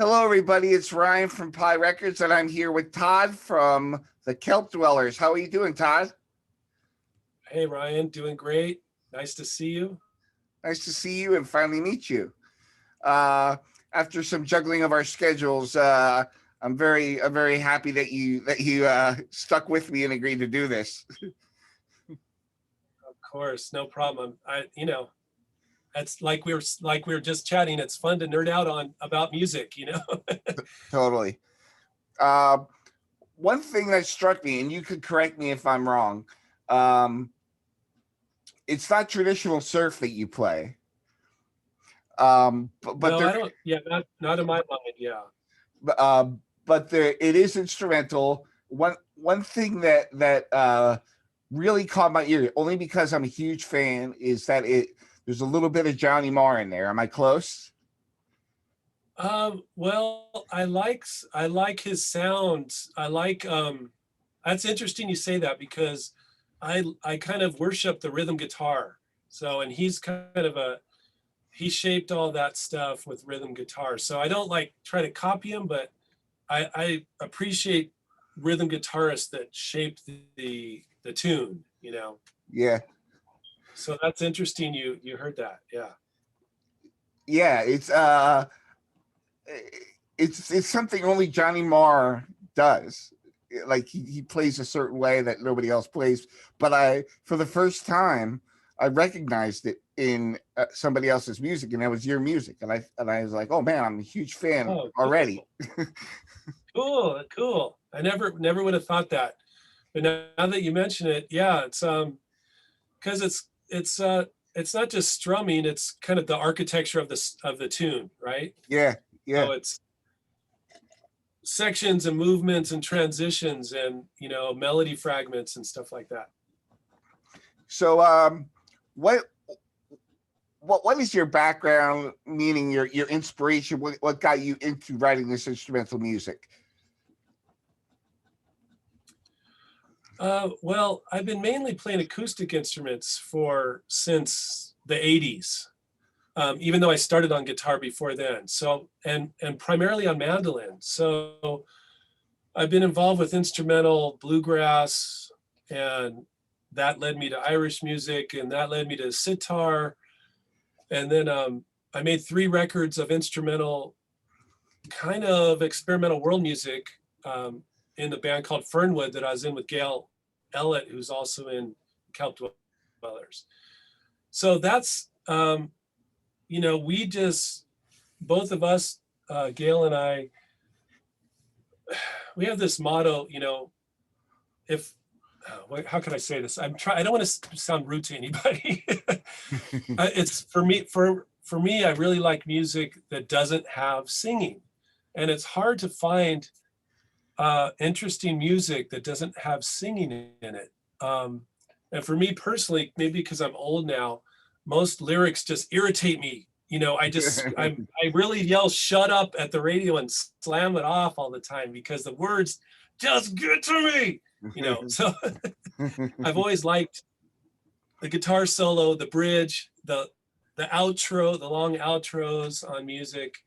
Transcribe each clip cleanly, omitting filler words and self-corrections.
Hello, everybody. It's Ryan from Pi Records, and I'm here with Todd from the Kelp Dwellers. How are you doing, Todd? Hey Ryan, doing great. Nice to see you. Nice to see you and finally meet you. Uh, After some juggling of our schedules, I'm very happy that you stuck with me and agreed to do this. Of course, no problem. It's like we were just chatting. It's fun to nerd out on about music. Totally. Uh, One thing that struck me, and you could correct me if I'm wrong, um, it's not traditional surf that you play. But No, there I don't. Yeah, not in my mind. Yeah. uh, but there it is instrumental. One thing that really caught my ear, only because I'm a huge fan, is that it there's a little bit of Johnny Marr in there. Am I close? Well, I like his sound. I like. That's interesting you say that because I kind of worship the rhythm guitar. So, and he's kind of he shaped all that stuff with rhythm guitar. So I don't like try to copy him, but I appreciate rhythm guitarists that shape the tune. Yeah, So that's interesting. You heard that, yeah. yeah. It's something only Johnny Marr does. Like he plays a certain way that nobody else plays. But for the first time, I recognized it in somebody else's music, and that was your music. And I was like, oh man, I'm a huge fan Oh, already. cool, cool. I never would have thought that, but now that you mention it, yeah, it's because it's not just strumming; it's kind of the architecture of the tune, right? Yeah, yeah. So it's sections and movements and transitions and melody fragments and stuff like that. So, what what is your background? Meaning your inspiration? What got you into writing this instrumental music? Well, I've been mainly playing acoustic instruments for since the 80s, even though I started on guitar before then. So, and primarily on mandolin. So I've been involved with instrumental bluegrass, and that led me to Irish music, and that led me to sitar. And then I made 3 records of instrumental, kind of experimental world music, in the band called Fernwood that I was in with Gail Ellett, who's also in Kelp Dwellers. So that's, we just, both of us, Gail and I, we have this motto, if, how can I say this? I don't want to sound rude to anybody. It's for me, I really like music that doesn't have singing. And it's hard to find interesting music that doesn't have singing in it. And for me personally, maybe because I'm old now, most lyrics just irritate me. I really yell "shut up" at the radio and slam it off all the time because the words just get to me. So I've always liked the guitar solo, the bridge, the outro, the long outros on music,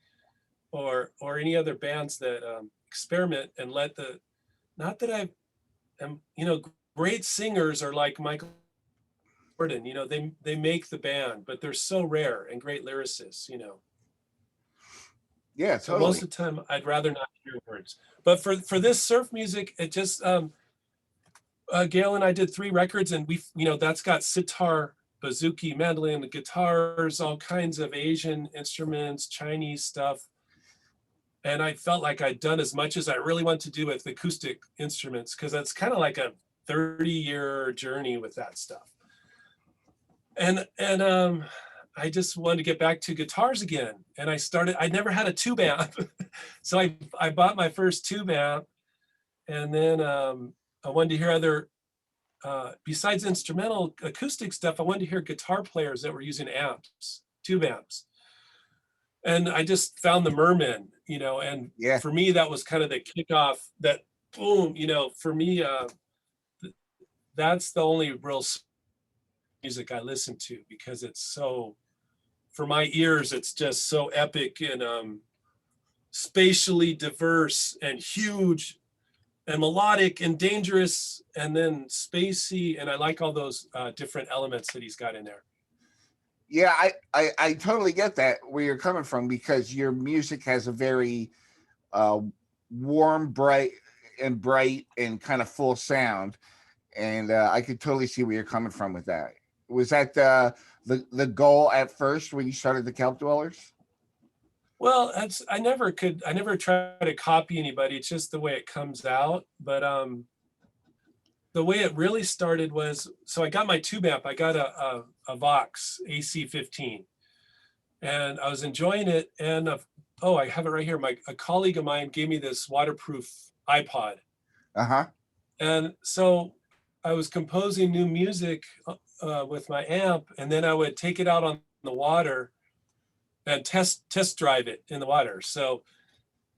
or any other bands that experiment and let the not that I am great singers are like Michael Jordan. They make the band, but they're so rare, and great lyricists. Yeah, So most totally. of the time I'd rather not hear words. But for this surf music, it just Gail and I did 3 records, and that's got sitar, bouzouki, mandolin, the guitars, all kinds of Asian instruments, Chinese stuff. And I felt like I'd done as much as I really want to do with acoustic instruments, because that's kind of like a 30-year journey with that stuff. And I just wanted to get back to guitars again. And I never had a tube amp. So I bought my first tube amp, and then I wanted to hear other, besides instrumental acoustic stuff, I wanted to hear guitar players that were using amps, tube amps. And I just found the Merman, and Yeah, for me, that was kind of the kickoff, that boom, for me, that's the only real music I listen to, because it's so, for my ears, it's just so epic and spatially diverse and huge and melodic and dangerous and then spacey. And I like all those different elements that he's got in there. Yeah, I totally get that where you're coming from, because your music has a very warm, bright and kind of full sound, and I could totally see where you're coming from with that. Was that the goal at first when you started the Kelp Dwellers? Well, I never try to copy anybody. It's just the way it comes out. But the way it really started was, so I got my tube amp. I got a Vox AC15, and I was enjoying it. And oh, I have it right here. A colleague of mine gave me this waterproof iPod. Uh-huh. And so I was composing new music with my amp, and then I would take it out on the water and test drive it in the water. So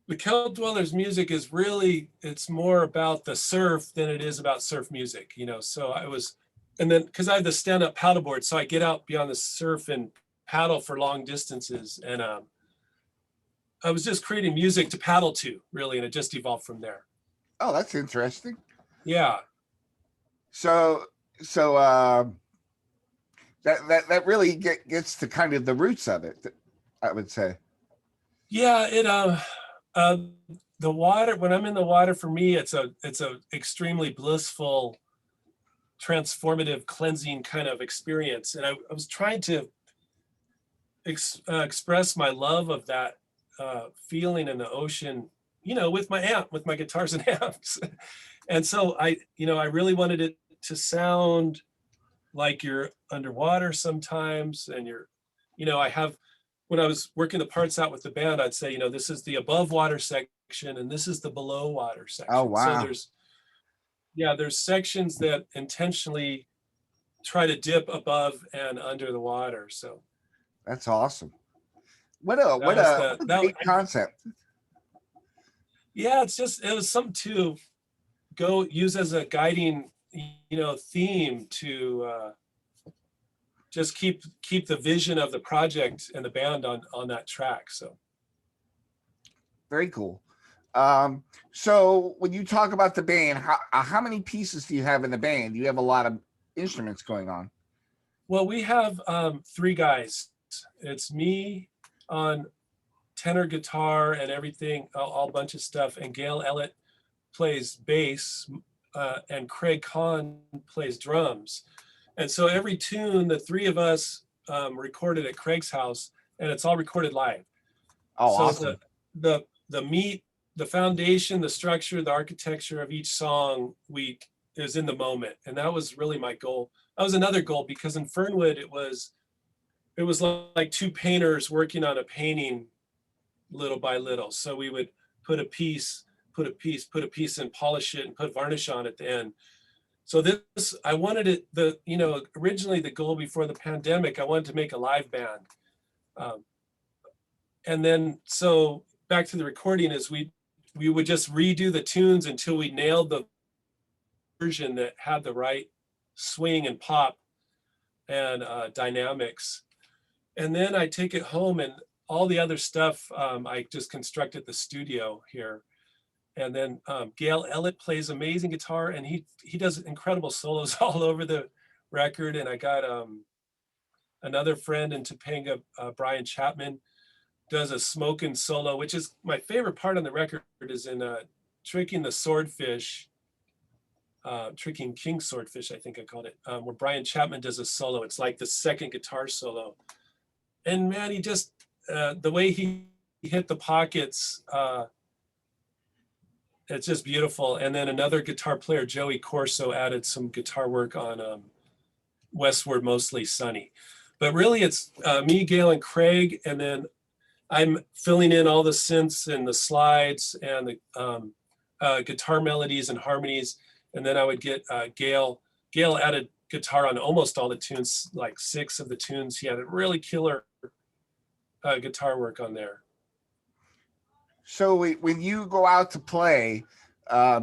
the Kelp Dwellers music is really, it's more about the surf than it is about surf music, you know. So and then because I have the stand-up paddleboard, so I get out beyond the surf and paddle for long distances. And I was just creating music to paddle to, really, and it just evolved from there. Oh, that's interesting. Yeah. So that really gets to kind of the roots of it, I would say. Yeah, the water, when I'm in the water, for me, it's a extremely blissful, transformative, cleansing kind of experience. And I was trying to express my love of that feeling in the ocean, you know, with my amp, with my guitars and amps. And so I really wanted it to sound like you're underwater sometimes, and when I was working the parts out with the band, I'd say, this is the above water section and this is the below water section. Oh, wow. So there's sections that intentionally try to dip above and under the water. So that's awesome. What a great concept. Yeah, it was something to go use as a guiding, theme to just keep the vision of the project and the band on that track. So very cool. So when you talk about the band, how many pieces do you have in the band? You have a lot of instruments going on. Well, we have 3 guys. It's me on tenor guitar and everything, all bunch of stuff, and Gail Ellett plays bass, and Craig Kahn plays drums. And so every tune, the 3 of us recorded at Craig's house, and it's all recorded live. Oh, so awesome. The meat, the foundation, the structure, the architecture of each song is in the moment. And that was really my goal. That was another goal, because in Fernwood, it was like 2 painters working on a painting little by little. So we would put a piece, and polish it and put varnish on at the end. So this, I wanted it, originally the goal before the pandemic, I wanted to make a live band. And then, so back to the recording is we would just redo the tunes until we nailed the version that had the right swing and pop and dynamics. And then I take it home, and all the other stuff, I just constructed the studio here. And then Gail Ellett plays amazing guitar, and he does incredible solos all over the record. And I got another friend in Topanga, Brian Chapman, does a smoking solo, which is my favorite part on the record, is in Tricking the Swordfish, Tricking King Swordfish, I think I called it, where Brian Chapman does a solo. It's like the second guitar solo. And man, he just, the way he hit the pockets, it's just beautiful. And then another guitar player, Joey Corso, added some guitar work on Westward Mostly Sunny. But really it's me, Gail, and Craig, and then I'm filling in all the synths and the slides and the guitar melodies and harmonies. And then I would get Gail added guitar on almost all the tunes, like 6 of the tunes. He had a really killer guitar work on there. So when you go out to play,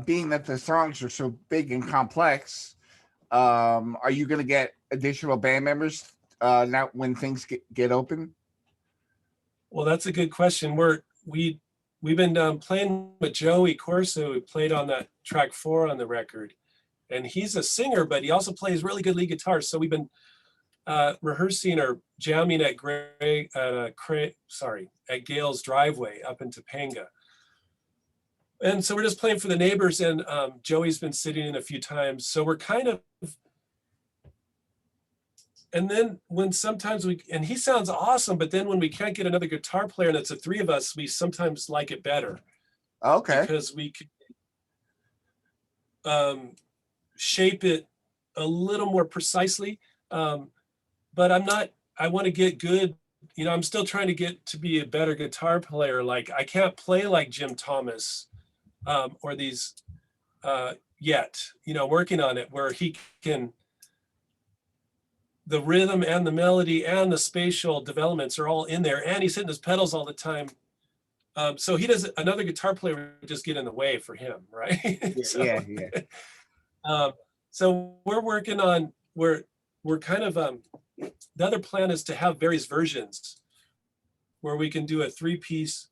being that the songs are so big and complex, are you going to get additional band members now when things get open? Well, that's a good question. we've been playing with Joey Corso, who played on that track 4 on the record. And he's a singer, but he also plays really good lead guitar. So we've been rehearsing or jamming at at Gail's driveway up in Topanga. And so we're just playing for the neighbors, and Joey's been sitting in a few times. So we're kind of, and then when sometimes and he sounds awesome, but then when we can't get another guitar player and it's the 3 of us, we sometimes like it better. Okay. Because we can shape it a little more precisely. But I want to get good. I'm still trying to get to be a better guitar player. Like I can't play like Jim Thomas or these yet, working on it where he can, the rhythm and the melody and the spatial developments are all in there. And he's hitting his pedals all the time. So another guitar player would just get in the way for him, right? Yeah. So we're working on, we're kind of, the other plan is to have various versions where we can do a 3-piece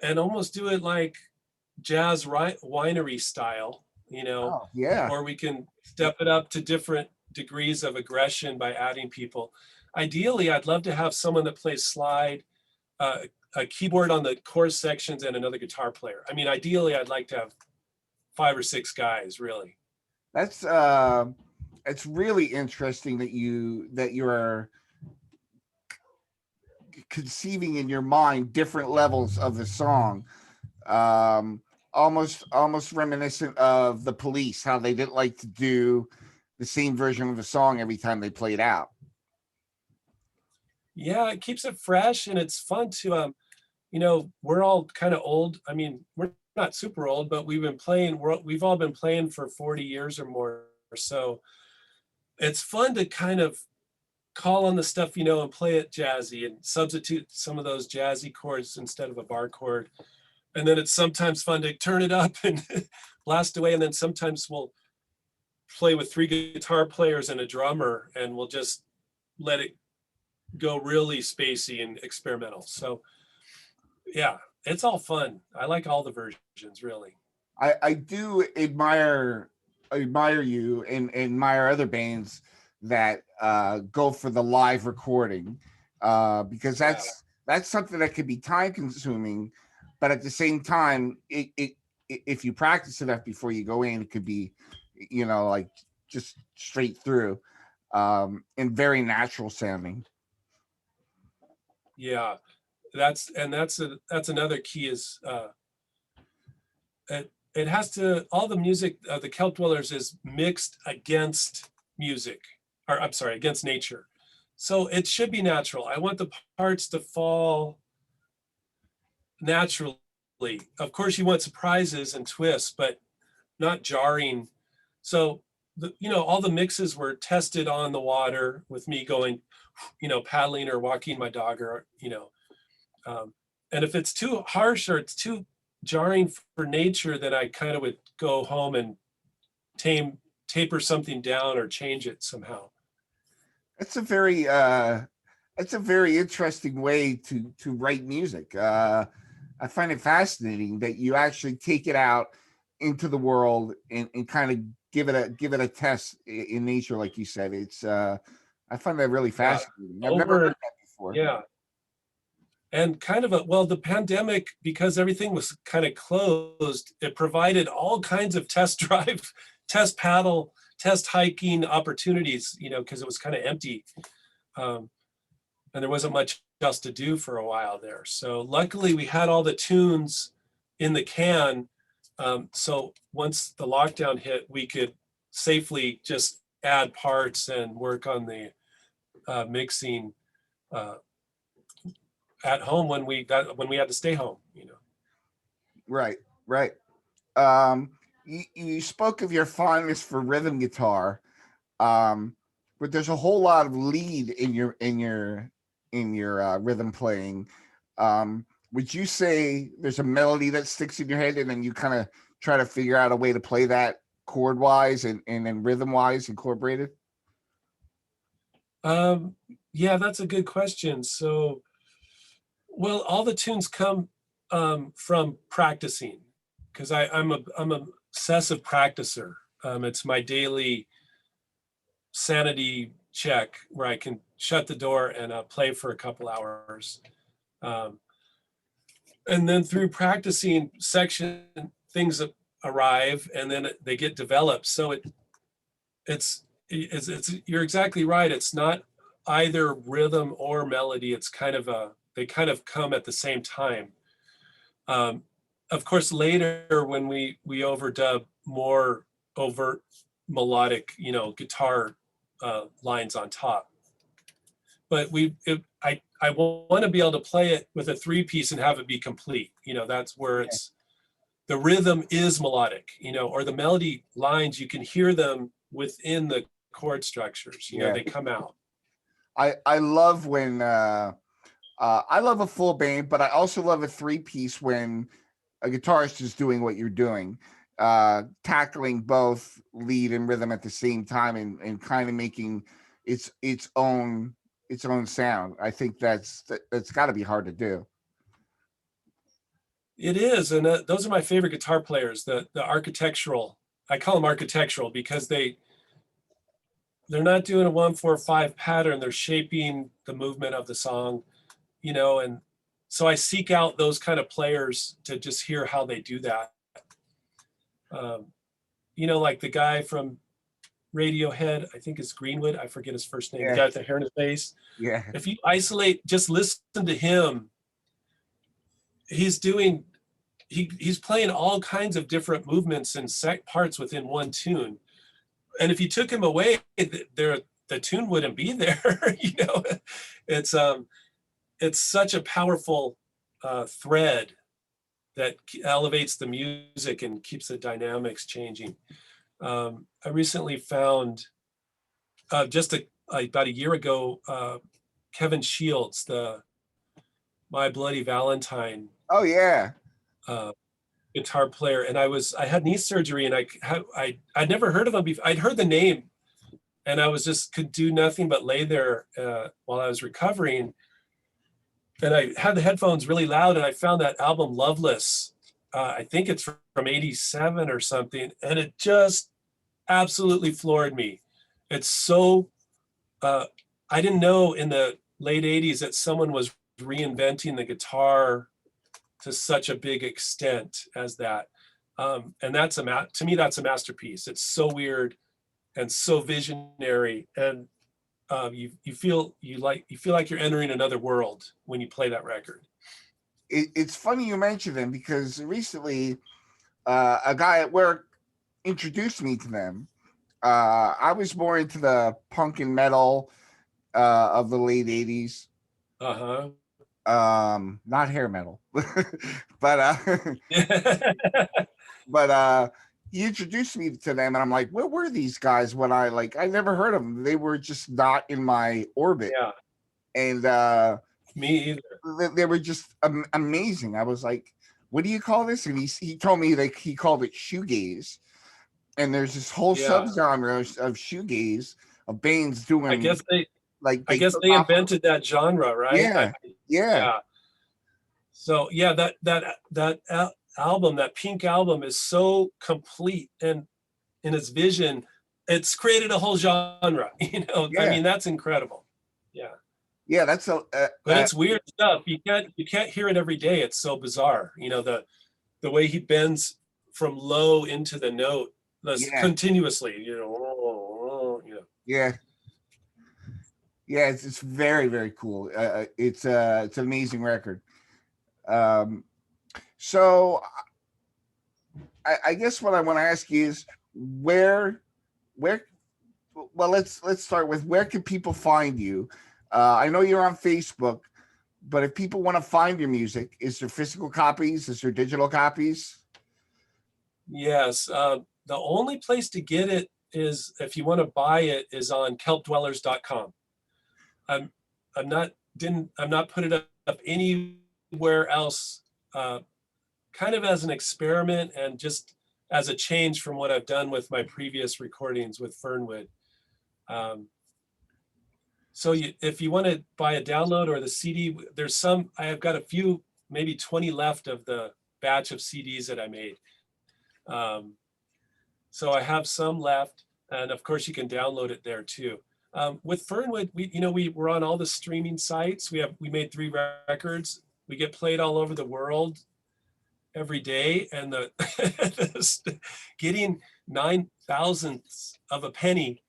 and almost do it like jazz winery style, Oh, yeah. or we can step it up to different degrees of aggression by adding people. Ideally, I'd love to have someone that plays slide, a keyboard on the chorus sections, and another guitar player. I mean, ideally, I'd like to have 5 or 6 guys, really. That's it's really interesting that you're conceiving in your mind different levels of the song. Almost reminiscent of the Police, how they didn't like to do the same version of the song every time they played out. Yeah, it keeps it fresh, and it's fun to we're all kind of old. I mean, we're not super old, but we've all been playing for 40 years or more. So it's fun to kind of call on the stuff and play it jazzy and substitute some of those jazzy chords instead of a bar chord. And then it's sometimes fun to turn it up and blast away. And then sometimes we'll play with 3 guitar players and a drummer, and we'll just let it go really spacey and experimental. So yeah, it's all fun. I like all the versions, really. I do admire you and admire other bands that go for the live recording, because that's something that could be time consuming, but at the same time, if you practice enough before you go in, it could be, like just straight through, and very natural sounding. Yeah, that's another key is it has to, all the music of the Kelp Dwellers is mixed against music, or I'm sorry, against nature. So it should be natural. I want the parts to fall naturally. Of course, you want surprises and twists, but not jarring. So all the mixes were tested on the water with me going, paddling or walking my dog, or and if it's too harsh or it's too jarring for nature, then I kind of would go home and taper something down or change it somehow. That's a very interesting way to write music. I find it fascinating that you actually take it out into the world and kind of give it a test in nature, like you said. It's I find that really fascinating. I've never heard that before. Yeah. And kind of the pandemic, because everything was kind of closed, it provided all kinds of test drive, test paddle, test hiking opportunities, because it was kind of empty. And there wasn't much else to do for a while there. So luckily we had all the tunes in the can. So once the lockdown hit, we could safely just add parts and work on the mixing at home when we had to stay home. Right. You spoke of your fondness for rhythm guitar, but there's a whole lot of lead in your rhythm playing. Would you say there's a melody that sticks in your head, and then you kind of try to figure out a way to play that chord wise and then rhythm wise incorporated? Yeah, that's a good question. So, well, all the tunes come from practicing, because I'm an obsessive practicer. It's my daily sanity check where I can shut the door and play for a couple hours. Um, and then through practicing section, things arrive and then they get developed. So it's you're exactly right. It's not either rhythm or melody. It's kind of they kind of come at the same time. Of course, later when we overdub more overt melodic, guitar lines on top. But I want to be able to play it with a 3-piece and have it be complete. That's where it's the rhythm is melodic, or the melody lines, you can hear them within the chord structures. They come out. I love when I love a full band, but I also love a 3-piece when a guitarist is doing what you're doing, tackling both lead and rhythm at the same time, and kind of making its own sound. I think that's got to be hard to do. It is, and those are my favorite guitar players. The architectural, I call them architectural because they're not doing a 1-4-5 pattern. They're shaping the movement of the song, and so I seek out those kind of players to just hear how they do that. Like the guy from Radiohead, I think it's Greenwood. I forget his first name. The guy with the hair in his face. Yeah. If you isolate, just listen to him. He's playing all kinds of different movements and parts within one tune. And if you took him away, the tune wouldn't be there. It's such a powerful thread that elevates the music and keeps the dynamics changing. I recently found about a year ago, Kevin Shields, the My Bloody Valentine. Oh yeah. Guitar player, and I had knee surgery, and I'd never heard of him before. I'd heard the name, and I was just could do nothing but lay there while I was recovering. And I had the headphones really loud, and I found that album Loveless. I think it's from '87 or something, and it just absolutely floored me. It's so I didn't know in the late '80s that someone was reinventing the guitar to such a big extent as that. And that's to me, that's a masterpiece. It's so weird and so visionary. And you feel like you're entering another world when you play that record. It's funny you mentioned them because recently a guy at work introduced me to them. I was more into the punk and metal of the late 80s. Uh-huh. Not hair metal. but he introduced me to them, and I'm like, where were these guys when I never heard of them. They were just not in my orbit. Yeah. And me either. They were just amazing. I was like, what do you call this? And he told me he called it shoegaze. And there's this whole subgenre of shoegaze of bands doing. I guess they invented that genre, right? Yeah. So yeah, that album, that Pink album, is so complete, and in its vision, it's created a whole genre. I mean, that's incredible. Yeah, that's but it's weird stuff. You can't hear it every day. It's so bizarre. The way he bends from low into the note continuously. Yeah. Yeah, it's very, very cool. It's an amazing record. So I guess what I want to ask you is where well, let's start with where can people find you? I know you're on Facebook, but if people want to find your music, is there physical copies? Is there digital copies? Yes. The only place to get it is, if you want to buy it, is on kelpdwellers.com. I'm not putting it up anywhere else, kind of as an experiment and just as a change from what I've done with my previous recordings with Fernwood. So if you want to buy a download or the CD, I have got a few maybe 20 left of the batch of CDs that I made. So I have some left, and of course you can download it there too. With Fernwood, we're on all the streaming sites. We made 3 records. We get played all over the world every day, and getting 9,000ths of a penny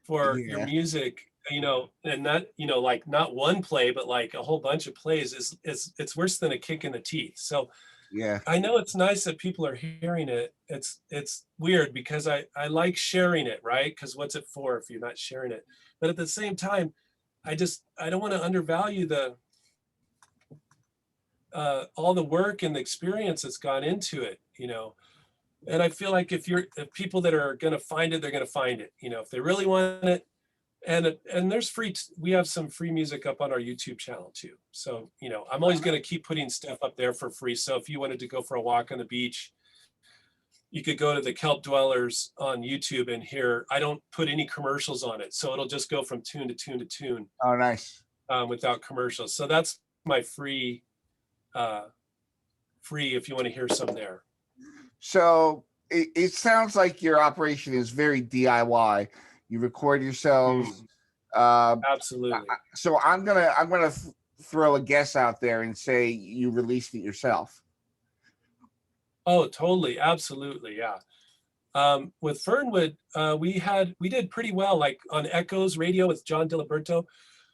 for your music, and not, like not one play, but like a whole bunch of plays it's worse than a kick in the teeth. So Yeah. I know it's nice that people are hearing it. It's weird because I like sharing it, right? Because what's it for if you're not sharing it? But at the same time, I don't want to undervalue all the work and the experience that's gone into it, And I feel like if people that are going to find it, they're going to find it, if they really want it. And there's we have some free music up on our YouTube channel too. So, I'm always going to keep putting stuff up there for free. So if you wanted to go for a walk on the beach, you could go to the Kelp Dwellers on YouTube and hear, I don't put any commercials on it. So it'll just go from tune to tune to tune. Oh, nice. Without commercials. So that's my free if you want to hear some there. So it sounds like your operation is very DIY. You record yourselves. Absolutely. So I'm gonna throw a guess out there and say you released it yourself. Oh, totally, absolutely, yeah. With Fernwood, we did pretty well, like on Echoes Radio with John Diliberto.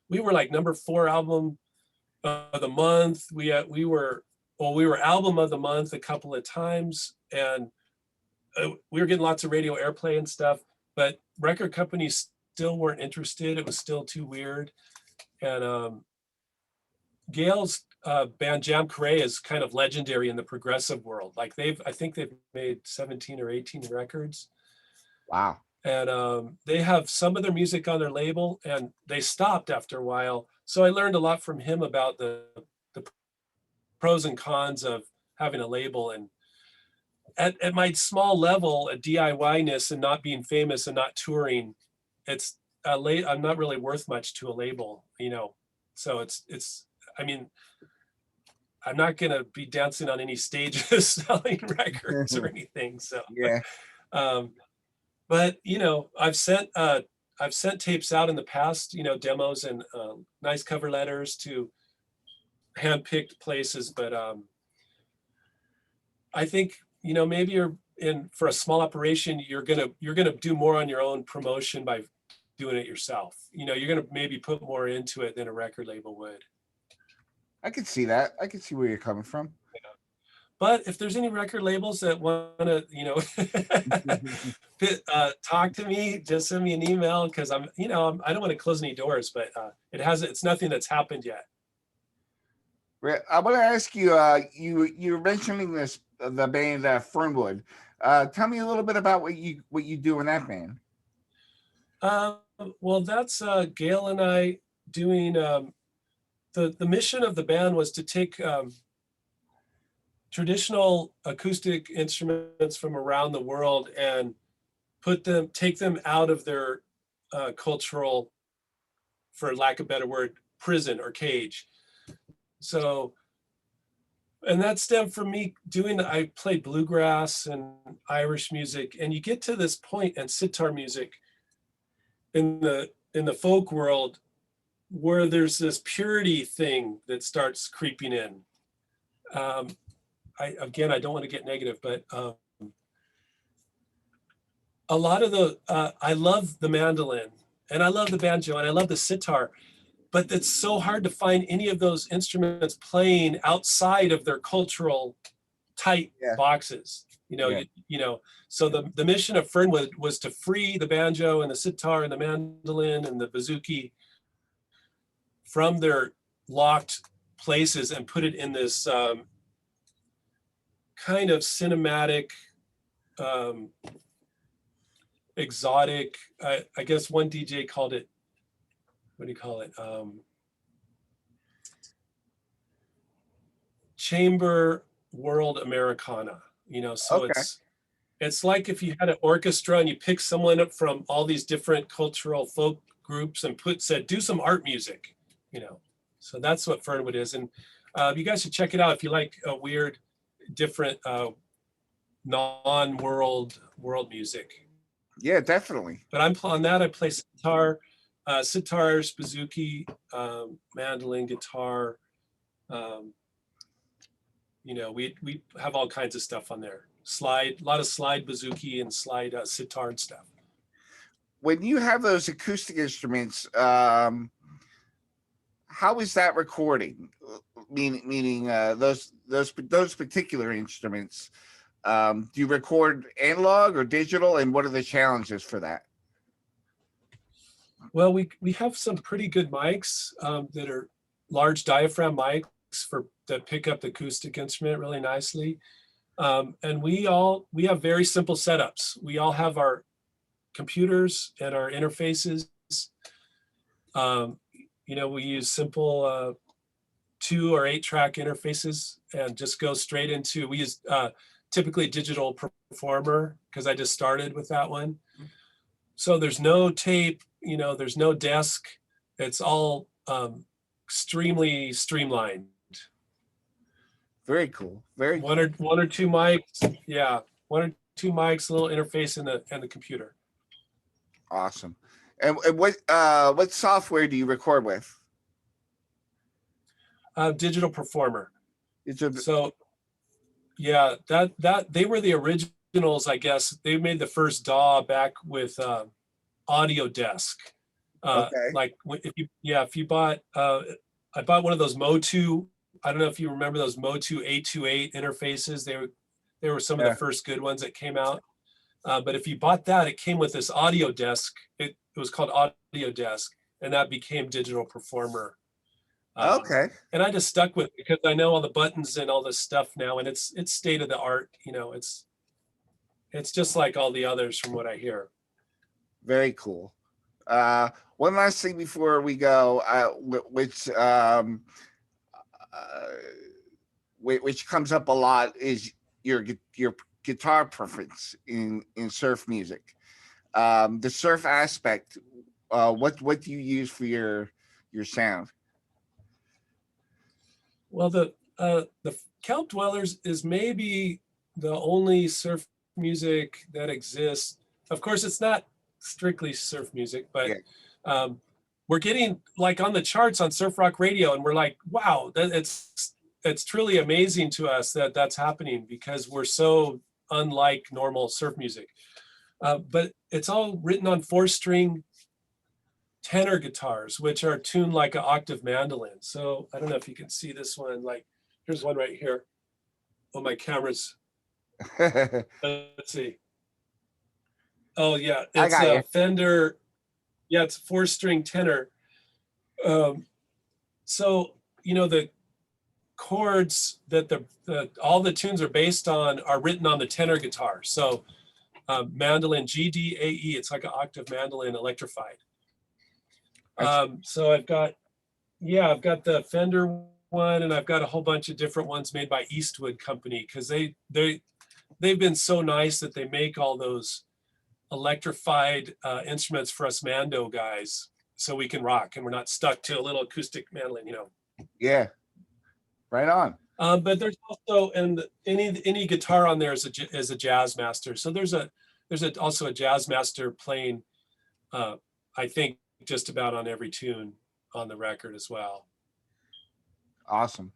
We were like #4 album of the month. We were album of the month a couple of times, and we were getting lots of radio airplay and stuff, but record companies still weren't interested. It was still too weird. And Gail's band Jam Carré is kind of legendary in the progressive world. Like I think they've made 17 or 18 records. Wow. And they have some of their music on their label, and they stopped after a while. So I learned a lot from him about the pros and cons of having a label. And at my small level, a DIY-ness and not being famous and not touring, I'm not really worth much to a label, So I mean, I'm not gonna be dancing on any stages selling records or anything. So yeah. But I've sent tapes out in the past, demos and nice cover letters to hand-picked places. But I think maybe you're in for a small operation, you're gonna do more on your own promotion by doing it yourself. You're gonna maybe put more into it than a record label would. I can see that. I can see where you're coming from. Yeah. But if there's any record labels that want to, talk to me, just send me an email, because I don't want to close any doors, but it's nothing that's happened yet. I want to ask you, you're mentioning the band Fernwood. Tell me a little bit about what you do in that band. Well, that's Gail and I doing. The mission of the band was to take traditional acoustic instruments from around the world and take them out of their cultural, for lack of a better word, prison or cage. So, and that stemmed from me I played bluegrass and Irish music, and you get to this point in sitar music in the folk world where there's this purity thing that starts creeping in. I don't want to get negative, but a lot of I love the mandolin, and I love the banjo, and I love the sitar, but it's so hard to find any of those instruments playing outside of their cultural tight boxes. So the mission of Fernwood was to free the banjo and the sitar and the mandolin and the bouzouki from their locked places and put it in this kind of cinematic, exotic, I guess one DJ called it, what do you call it? Chamber world Americana, so Okay. It's like if you had an orchestra and you pick someone up from all these different cultural folk groups and said, do some art music, so that's what Fernwood is. And You guys should check it out if you like weird, different, non-world music. Yeah, definitely. But on that, I play sitar, sitars, bouzouki, mandolin, guitar. Um, we have all kinds of stuff on there. A lot of slide bouzouki and slide sitar and stuff. When you have those acoustic instruments, how is that recording? Meaning those particular instruments. Do you record analog or digital, and what are the challenges for that? Well, we have some pretty good mics that are large diaphragm mics that pick up the acoustic instrument really nicely. And we have very simple setups. We all have our computers and our interfaces. We use simple 2 or 8 track interfaces and just go straight into, we use typically Digital Performer because I just started with that one. So there's no tape, there's no desk. It's all extremely streamlined. Very cool. Very one or two mics. Yeah, 1 or 2 mics, a little interface, and the computer. Awesome. And what software do you record with? Digital Performer. It's So yeah, that they were the originals, I guess. They made the first DAW back with Audio Desk. okay. Like if you bought, I bought one of those Motu. I don't know if you remember those Motu 828 interfaces. They were some of the first good ones that came out. But if you bought that, it came with this Audio Desk. It was called Audio Desk, and that became Digital Performer. Okay. And I just stuck with it because I know all the buttons and all this stuff now, and it's state of the art. It's just like all the others from what I hear. Very cool. One last thing before we go, which comes up a lot is your guitar preference in surf music. The surf aspect. What do you use for your sound? Well, the Kelp Dwellers is maybe the only surf music that exists. Of course, it's not strictly surf music, but we're getting like on the charts on surf rock radio, and we're like, wow, it's truly amazing to us that that's happening because we're so unlike normal surf music. But it's all written on 4-string tenor guitars, which are tuned like an octave mandolin. So I don't know if you can see this one. Like, here's one right here. Oh, my camera's. Let's see. Oh yeah, it's a Fender. Yeah, it's 4-string tenor. So the chords that all the tunes are based on are written on the tenor guitar. So mandolin G D A E. It's like an octave mandolin electrified. So I've got the Fender one, and I've got a whole bunch of different ones made by Eastwood Company because they've been so nice that they make all those electrified instruments for us Mando guys, so we can rock and we're not stuck to a little acoustic mandolin. Yeah, right on. But there's also any guitar on there is a jazz master. So there's also a jazz master playing, I think, just about on every tune on the record as well. Awesome.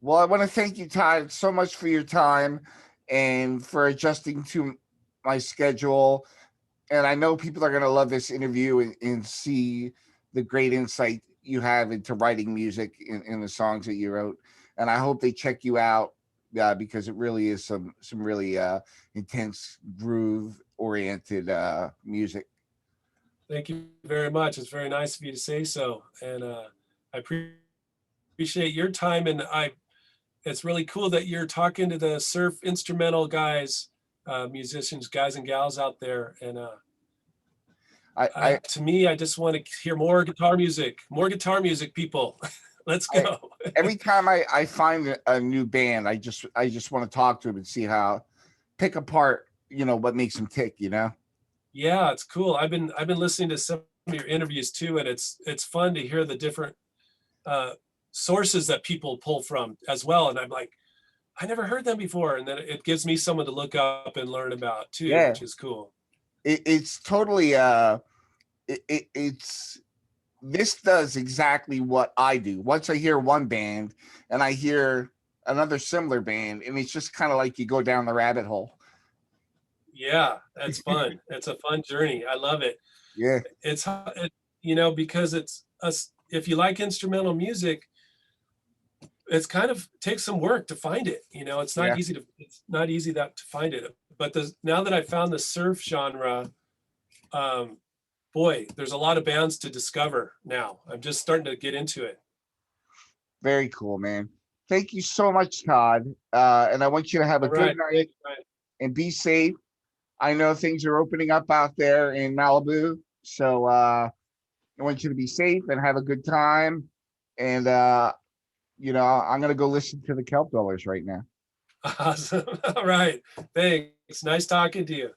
Well, I want to thank you, Todd, so much for your time and for adjusting to my schedule. And I know people are going to love this interview and see the great insight you have into writing music in the songs that you wrote. And I hope they check you out because it really is some really intense groove oriented music. Thank you very much. It's very nice of you to say so. And I appreciate your time. And it's really cool that you're talking to the surf instrumental guys, musicians, guys and gals out there. And to me, I just want to hear more guitar music, people. Let's go. Every time I find a new band, I just want to talk to them and see pick apart, what makes them tick, Yeah, it's cool. I've been listening to some of your interviews too, and it's fun to hear the different sources that people pull from as well. And I'm like, I never heard them before. And then it gives me someone to look up and learn about too, Yeah, which is cool. it's totally it's this does exactly what I do. Once I hear one band and I hear another similar band, and it's just kind of like you go down the rabbit hole. Yeah, that's fun. It's a fun journey. I love it. Yeah, It's, because it's us. If you like instrumental music, it's kind of takes some work to find it. It's not yeah. easy to find it. But now that I found the surf genre, boy, there's a lot of bands to discover now. I'm just starting to get into it. Very cool, man. Thank you so much, Todd. And I want you to have a All good right. night and be safe. I know things are opening up out there in Malibu, so I want you to be safe and have a good time. And I'm gonna go listen to the Kelp Dwellers right now. Awesome. All right. Thanks. Nice talking to you.